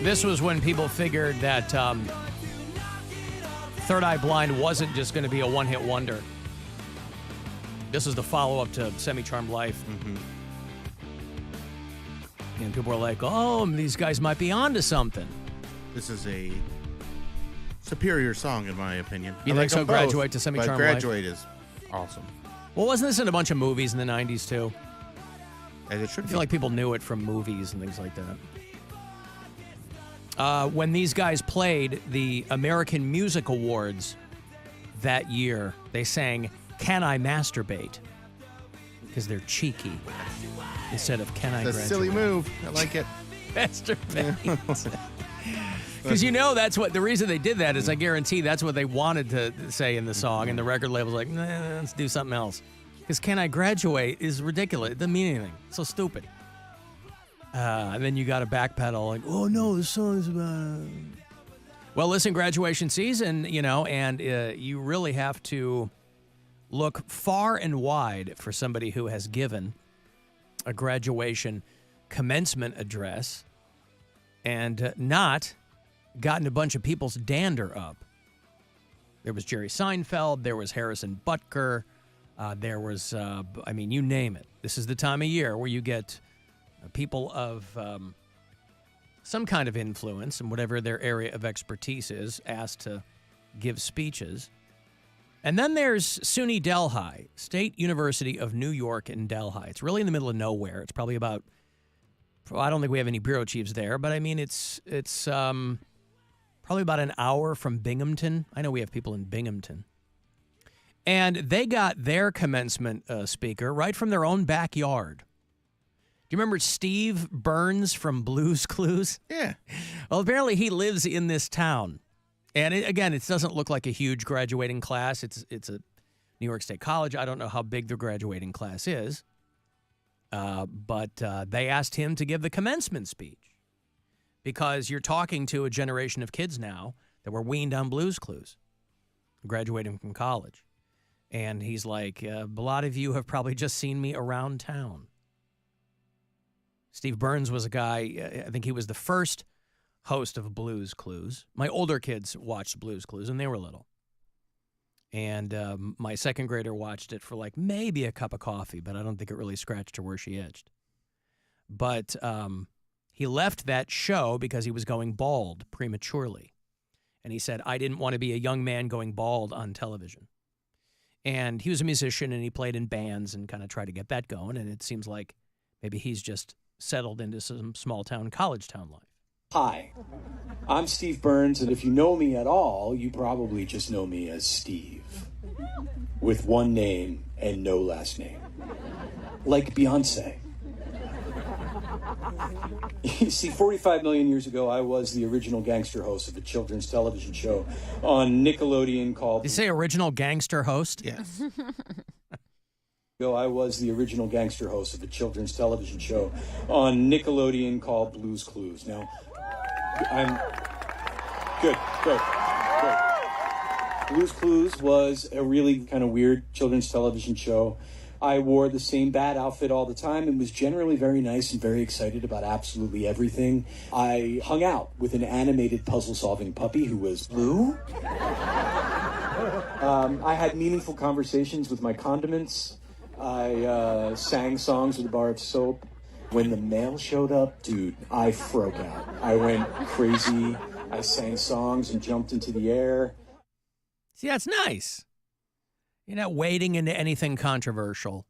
This was when people figured that Third Eye Blind wasn't just going to be a one-hit wonder. This is the follow-up to Semi-Charmed Life. Mm-hmm. And people were like, oh, these guys might be onto something. This is a superior song, in my opinion. You think so? Graduate to Semi-Charmed Life? Graduate is awesome. Well, wasn't this in a bunch of movies in the 90s, too? As it should I be. feel like people knew it from movies and things like that. When these guys played the American Music Awards that year, they sang, Can I Masturbate? Because they're cheeky. Instead of Can I It's a Graduate? silly move. I like it. Masturbate. Because that's what the reason they did that is I guarantee that's what they wanted to say in the song, and the record label's like, nah, let's do something else. Because Can I Graduate is ridiculous. It doesn't mean anything. It's so stupid. And then you got to backpedal like, oh no, the song's about. Well, listen, graduation season, and you really have to look far and wide for somebody who has given a graduation commencement address and not gotten a bunch of people's dander up. There was Jerry Seinfeld. There was Harrison Butker. There was, you name it. This is the time of year where you get people of some kind of influence and whatever their area of expertise is asked to give speeches. And then there's SUNY Delhi, State University of New York in Delhi. It's really in the middle of nowhere. It's probably about, I don't think we have any bureau chiefs there, but it's probably about an hour from Binghamton. I know we have people in Binghamton. And they got their commencement speaker right from their own backyard. Do you remember Steve Burns from Blue's Clues? Yeah. Well, apparently he lives in this town. And it doesn't look like a huge graduating class. It's a New York State college. I don't know how big the graduating class is. But they asked him to give the commencement speech because you're talking to a generation of kids now that were weaned on Blue's Clues, graduating from college. And he's like, a lot of you have probably just seen me around town. Steve Burns was a guy, I think he was the first host of Blue's Clues. My older kids watched Blue's Clues, and they were little. And my second grader watched it for like maybe a cup of coffee, but I don't think it really scratched her where she itched. But he left that show because he was going bald prematurely. And he said, I didn't want to be a young man going bald on television. And he was a musician, and he played in bands and kind of tried to get that going. And it seems like maybe he's just settled into some small-town, college-town life. Hi, I'm Steve Burns, and if you know me at all, you probably just know me as Steve. With one name and no last name. Like Beyonce. You see, 45 million years ago, I was the original gangster host of a children's television show on Nickelodeon called... Did you say original gangster host? Yes. I was the original gangster host of a children's television show on Nickelodeon called Blue's Clues. Now, I'm... Good. Blue's Clues was a really kind of weird children's television show. I wore the same bad outfit all the time and was generally very nice and very excited about absolutely everything. I hung out with an animated puzzle-solving puppy who was blue. I had meaningful conversations with my condiments. I sang songs with a bar of soap. When the mail showed up, dude, I broke out. I went crazy. I sang songs and jumped into the air. See, that's nice. You're not wading into anything controversial.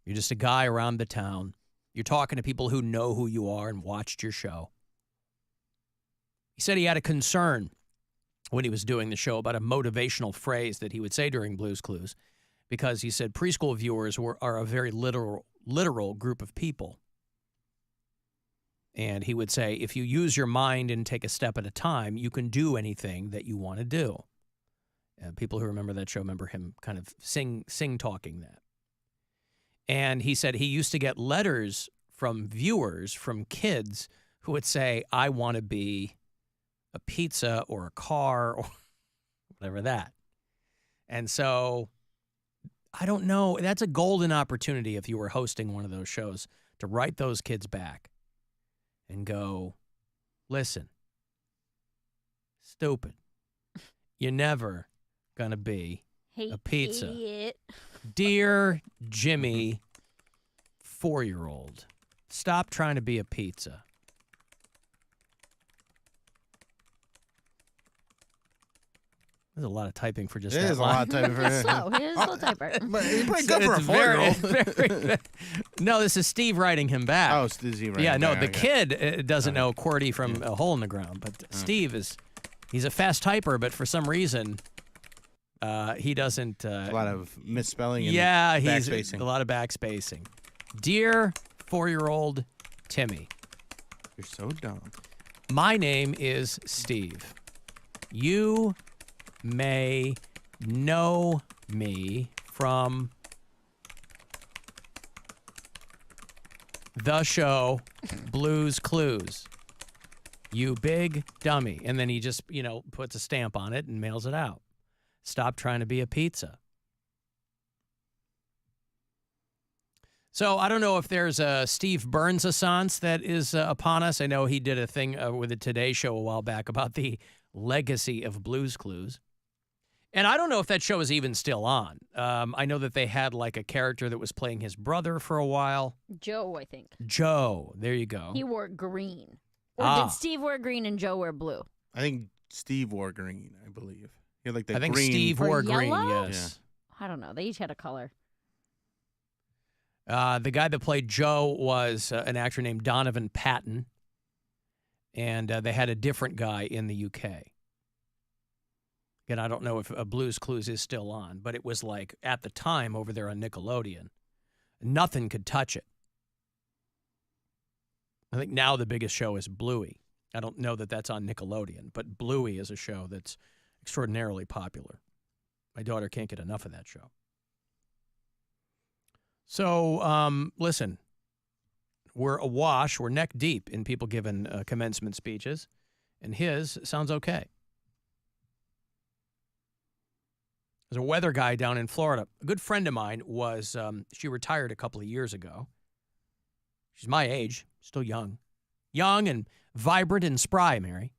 You're just a guy around the town. You're talking to people who know who you are and watched your show. He said he had a concern when he was doing the show about a motivational phrase that he would say during Blue's Clues, because he said preschool viewers are a very literal group of people. And he would say, if you use your mind and take a step at a time, you can do anything that you want to do. And people who remember that show remember him kind of sing-talking that. And he said he used to get letters from viewers, from kids, who would say, I want to be a pizza or a car or whatever that. And so, I don't know. That's a golden opportunity if you were hosting one of those shows to write those kids back and go, listen. Stupid. You're never going to be Hey, a pizza. idiot. Dear Jimmy, 4-year-old, stop trying to be a pizza. There's a lot of typing for just It that is a line. lot of typing for It's slow. It is a slow typer. But he's pretty good for a It's very, 4-year-old. no, this is Steve writing him back. Oh, Steve, right? Yeah, no, okay, the okay. kid doesn't know QWERTY from a hole in the ground, but Steve he's a fast typer, but for some reason, he doesn't. A lot of misspelling and he's backspacing. a lot of backspacing. Dear 4-year-old Timmy, You're so dumb. my name is Steve. You may know me from the show Blue's Clues. You big dummy. And then he just, puts a stamp on it and mails it out. Stop trying to be a pizza. So I don't know if there's a Steve Burns-assance that is upon us. I know he did a thing with the Today Show a while back about the legacy of Blue's Clues. And I don't know if that show is even still on. I know that they had like a character that was playing his brother for a while. Joe, I think. Joe. There you go. He wore green. Or Ah. did Steve wear green and Joe wear blue? I think Steve wore green, I believe. He had like the I think green. Steve Or wore green, yellow? yes. I don't know. They each had a color. The guy that played Joe was an actor named Donovan Patton. And they had a different guy in the UK. Again, I don't know if Blue's Clues is still on, but it was like at the time over there on Nickelodeon. Nothing could touch it. I think now the biggest show is Bluey. I don't know that that's on Nickelodeon, but Bluey is a show that's extraordinarily popular. My daughter can't get enough of that show. So, listen, we're awash. We're neck deep in people giving commencement speeches, and his sounds okay. There's a weather guy down in Florida. A good friend of mine was, she retired a couple of years ago. She's my age, still young. Young and vibrant and spry, Mary.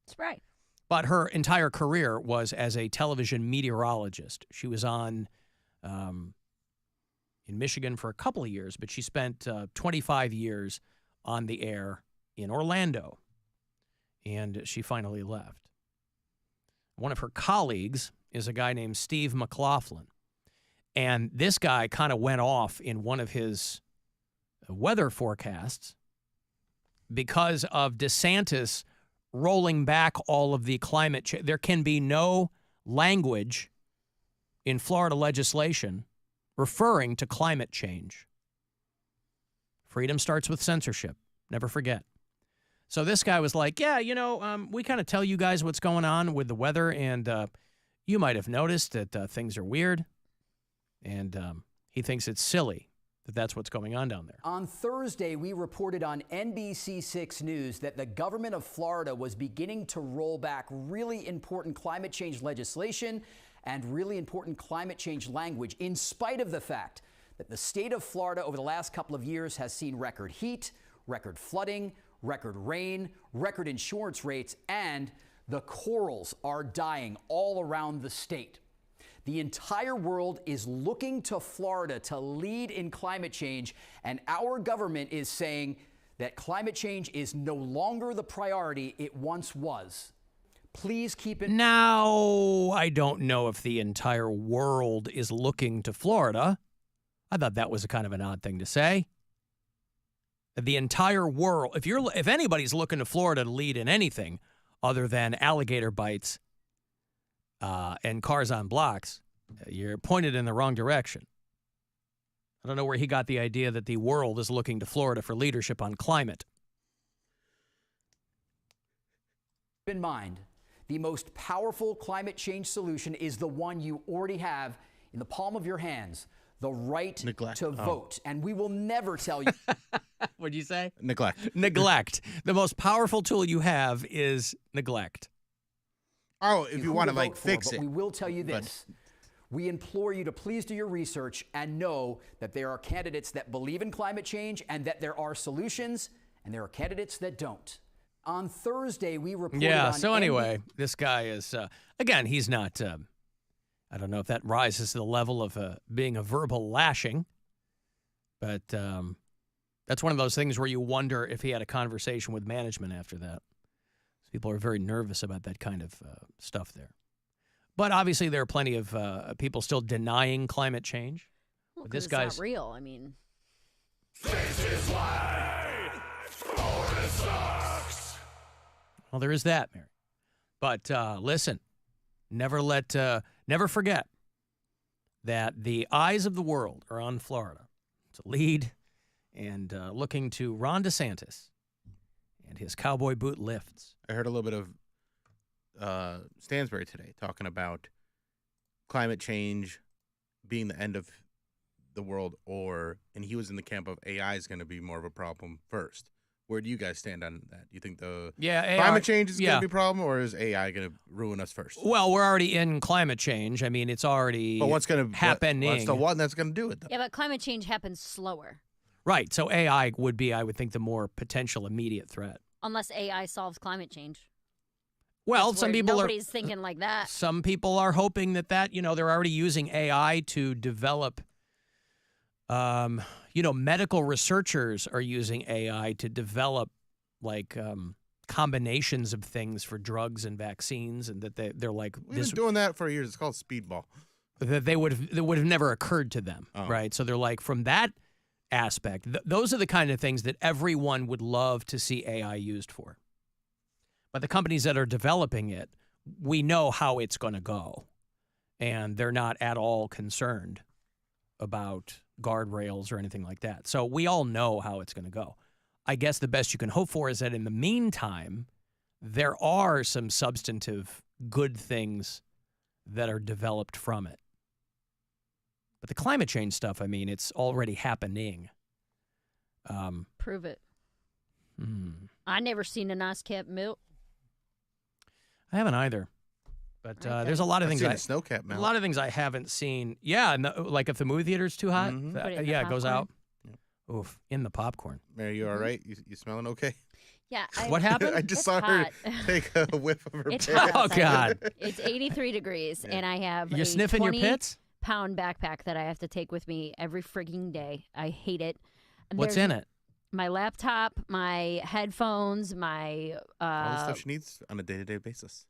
Spray. But her entire career was as a television meteorologist. She was on in Michigan for a couple of years, but she spent 25 years on the air in Orlando. And she finally left. One of her colleagues is a guy named Steve McLaughlin. And this guy kind of went off in one of his weather forecasts because of DeSantis rolling back all of the climate change. There can be no language in Florida legislation referring to climate change. Freedom starts with censorship. Never forget. So this guy was like, yeah, we kind of tell you guys what's going on with the weather, and you might have noticed that things are weird, and he thinks it's silly that that's what's going on down there. On Thursday, we reported on NBC6 News that the government of Florida was beginning to roll back really important climate change legislation and really important climate change language, in spite of the fact that the state of Florida over the last couple of years has seen record heat, record flooding, record rain, record insurance rates, and the corals are dying all around the state. The entire world is looking to Florida to lead in climate change, and our government is saying that climate change is no longer the priority it once was. Please keep it. Now, I don't know if the entire world is looking to Florida. I thought that was a kind of an odd thing to say. The entire world, if anybody's looking to Florida to lead in anything other than alligator bites and cars on blocks, you're pointed in the wrong direction. I don't know where he got the idea that the world is looking to Florida for leadership on climate. In mind, the most powerful climate change solution is the one you already have in the palm of your hands, the right to vote. And we will never tell you. What'd you say? Neglect. Neglect. The most powerful tool you have is neglect. Oh, if you want to fix but it. we will tell you this. We implore you to please do your research and know that there are candidates that believe in climate change and that there are solutions, and there are candidates that don't. On Thursday, we reported Yeah, on so anyway, this guy is, again, he's not, I don't know if that rises to the level of being a verbal lashing, but that's one of those things where you wonder if he had a conversation with management after that. People are very nervous about that kind of stuff there. But obviously there are plenty of people still denying climate change. Well, But 'cause this it's guy's not real. I mean, well, there is that, Mary. But listen, never forget that the eyes of the world are on Florida to lead and looking to Ron DeSantis and his cowboy boot lifts. I heard a little bit of Stansbury today talking about climate change being the end of the world, and he was in the camp of AI is going to be more of a problem first. Where do you guys stand on that? Do you think the climate change is going to be a problem, or is AI going to ruin us first? Well, we're already in climate change. I mean, it's already happening. What's the one that's going to do it, though? yeah, but climate change happens slower. Right. So AI would be, I would think, the more potential immediate threat. Unless AI solves climate change. Well, That's some where people nobody's thinking like that. Some people are hoping that they're already using AI to develop. Medical researchers are using AI to develop combinations of things for drugs and vaccines, and that they're like We've been doing that for years. It's called speedball. That would have never occurred to them, right? So they're like, from that aspect, those are the kind of things that everyone would love to see AI used for. But the companies that are developing it, we know how it's going to go, and they're not at all concerned about guardrails or anything like that. So we all know how it's going to go. I guess the best you can hope for is that in the meantime, there are some substantive good things that are developed from it. But the climate change stuff, I mean, it's already happening. Prove it. I never seen a nice cat milk. I haven't either. But Okay. there's a lot of I've things seen a snowcat a melt. lot of things I haven't seen. Yeah, and like if the movie theater's too hot, Mhm. Put it in the it goes out. Yep. Oof, in the popcorn. Mary, you all right? You smelling okay? Yeah. What happened? I just It's saw her hot. take a whiff of her It's pit. hot Oh, outside. God. It's 83 degrees, and I have You're a sniffing your 20 pits? pound backpack that I have to take with me every frigging day. I hate it. And What's there's in it? My laptop, my headphones, my All the stuff she needs on a day-to-day basis.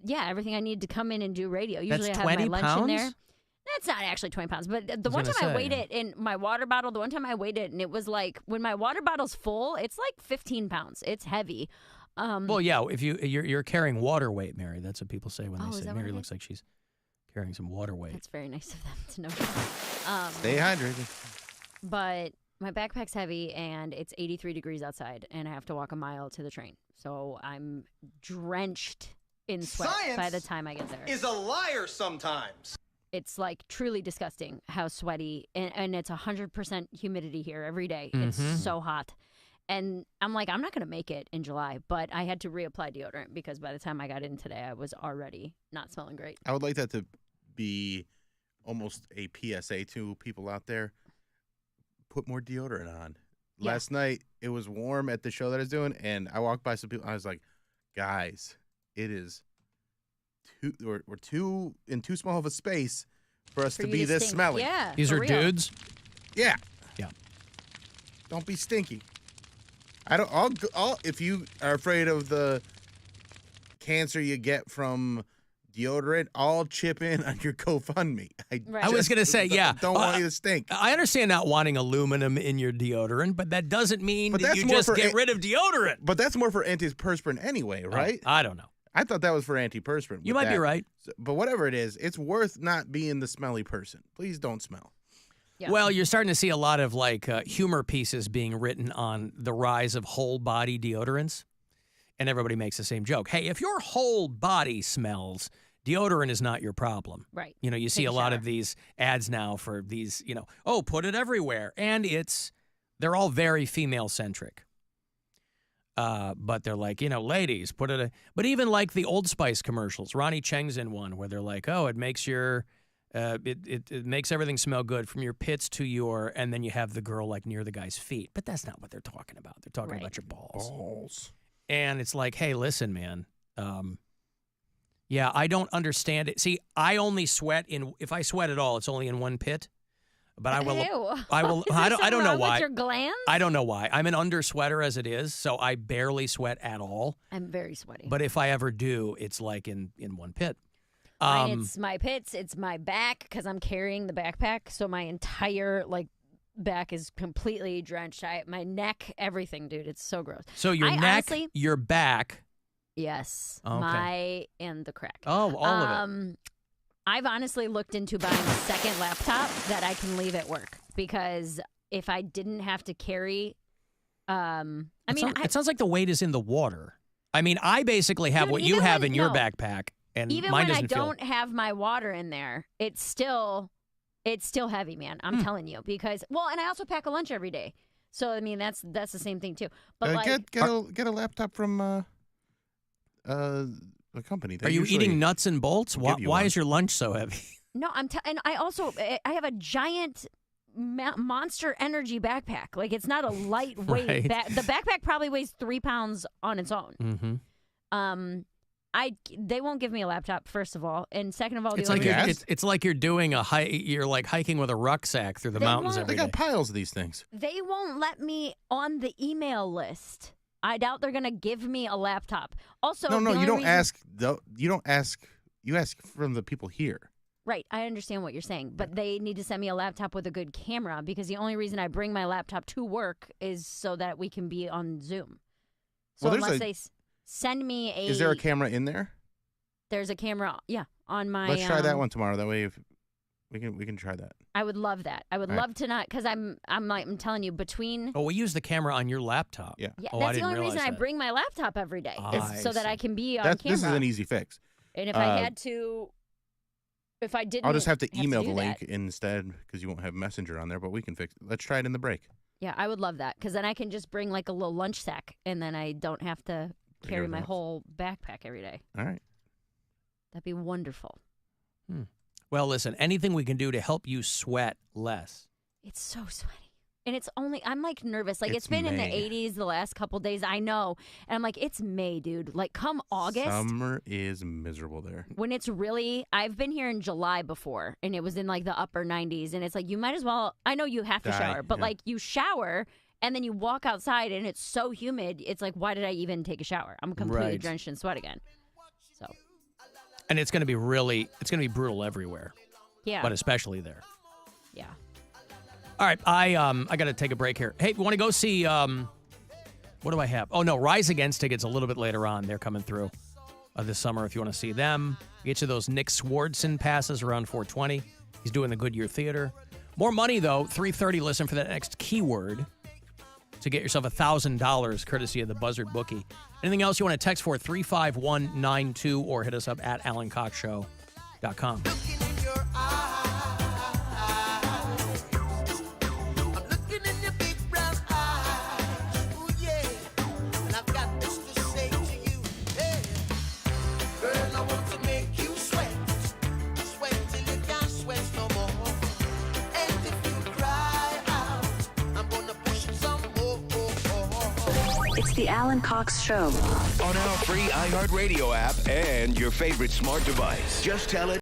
yeah, everything I need to come in and do radio. That's Usually I have 20 my lunch in there. pounds? That's not actually 20 pounds, but the was one time gonna I say. weighed it in my water bottle, the one time I weighed it, and it was like, when my water bottle's full, it's like 15 pounds. It's heavy. Well, yeah, if you're carrying water weight, Mary. That's what people say when Oh, they is say that what Mary it looks like she's carrying some water weight. That's very nice of them to know. Stay hydrated. But my backpack's heavy, and it's 83 degrees outside, and I have to walk a mile to the train. So I'm drenched in sweat by the time I get there. Is a liar sometimes. It's like truly disgusting how sweaty, and it's 100% humidity here every day. It's so hot. And I'm like, I'm not going to make it in July, but I had to reapply deodorant because by the time I got in today, I was already not smelling great. I would like that to be almost a PSA to people out there. Put more deodorant on. Yeah. Last night, it was warm at the show that I was doing, and I walked by some people. I was like, guys, it is we're too in too small of a space for us For to you be this stink. smelly. Yeah, These for are real. dudes? Yeah. Yeah. Don't be stinky. If you are afraid of the cancer you get from deodorant, I'll chip in on your GoFundMe. Right. I was going to say, yeah. Don't want you to stink. I understand not wanting aluminum in your deodorant, but that doesn't mean But that that's you more just for get rid of deodorant. But that's more for antiperspirant anyway, right? I don't know. I thought that was for antiperspirant. You with might be that. right. But whatever it is, it's worth not being the smelly person. Please don't smell. Yeah. Well, you're starting to see a lot of humor pieces being written on the rise of whole body deodorants. And everybody makes the same joke. Hey, if your whole body smells, deodorant is not your problem. Right. You know, you see Take a a lot shower. of these ads now for these, put it everywhere. And they're all very female centric. But they're like, ladies, put it. But even like the Old Spice commercials, Ronnie Cheng's in one where they're like, oh, it makes it makes everything smell good from your pits to and then you have the girl like near the guy's feet. But that's not what they're talking about. They're talking Right. about your balls. And it's like, hey, listen, man. Yeah, I don't understand it. See, I only sweat if I sweat at all, it's only in one pit. But I will. Ew. I will. Is there I don't something know wrong why. with your glands? I don't know why. I'm an under sweater as it is, so I barely sweat at all. I'm very sweaty. But if I ever do, it's like in one pit. It's my pits. It's my back because I'm carrying the backpack, so my entire back is completely drenched. My neck, everything, dude. It's so gross. So your neck, honestly, your back. Yes, Okay. and the crack. Oh, all of it. I've honestly looked into buying a second laptop that I can leave at work because if I didn't have to carry, it sounds like the weight is in the water. I mean, I basically have Dude, what you have in your no. backpack, and even mine when I doesn't feel. don't have my water in there, it's still heavy, man. I'm telling you because and I also pack a lunch every day, so I mean that's the same thing too. But get a laptop from a company. Are you eating nuts and bolts? Why is your lunch so heavy? No, and I also I have a giant Monster Energy backpack. Like it's not a lightweight Right. The backpack probably weighs 3 pounds on its own. Mm-hmm. They won't give me a laptop, first of all, and second of all, It's the like only reason- it's like you're doing you're like hiking with a rucksack through the mountains won't- every They day. got piles of these things. they won't let me on the email list. I doubt they're gonna give me a laptop. Also, No, the you only don't reason- ask. You don't ask. You ask from the people here. Right, I understand what you're saying, but they need to send me a laptop with a good camera because the only reason I bring my laptop to work is so that we can be on Zoom. So Well, unless they send me Is there a camera in there? There's a camera, on my. Let's try that one tomorrow. That way, if we can try that. I would love that. I would All right. love to not because I'm telling you between. Oh, we use the camera on your laptop. Yeah. Yeah, Oh, I that's the didn't only reason realize I that. bring my laptop every day I is so that see. I can be on This camera. is an easy fix. And if I had to, if I didn't, I'll just have to email do the link that- instead because you won't have Messenger on there, but we can fix it. Let's try it in the break. Yeah, I would love that because then I can just bring like a little lunch sack and then I don't have to carry my everything else. whole backpack every day. All right. That'd be wonderful. Well, listen, anything we can do to help you sweat less. It's so sweaty. And I'm like nervous. Like It's it's been in the May. 80s the last couple days. I know. And I'm like, it's May, dude. Like come August. Summer is miserable there. When it's really, I've been here in July before and it was in like the upper 90s. And it's like, you might as well, I know you have to Die, shower, but yeah. like you shower and then you walk outside and it's so humid. It's like, why did I even take a shower? I'm completely Right. drenched in sweat again. So, And it's going to be brutal everywhere, yeah. but especially there. Yeah. All right, I got to take a break here. Hey, you want to go see, what do I have? Oh, no, Rise Against tickets a little bit later on. They're coming through this summer if you want to see them. Get you those Nick Swardson passes around 420. He's doing the Goodyear Theater. More money, though, 3:30. Listen for that next keyword to get yourself $1,000 courtesy of the Buzzard Bookie. Anything else you want to text for 35192 or hit us up at AlanCoxShow.com. It's the Alan Cox Show. On our free iHeartRadio app and your favorite smart device. Just tell it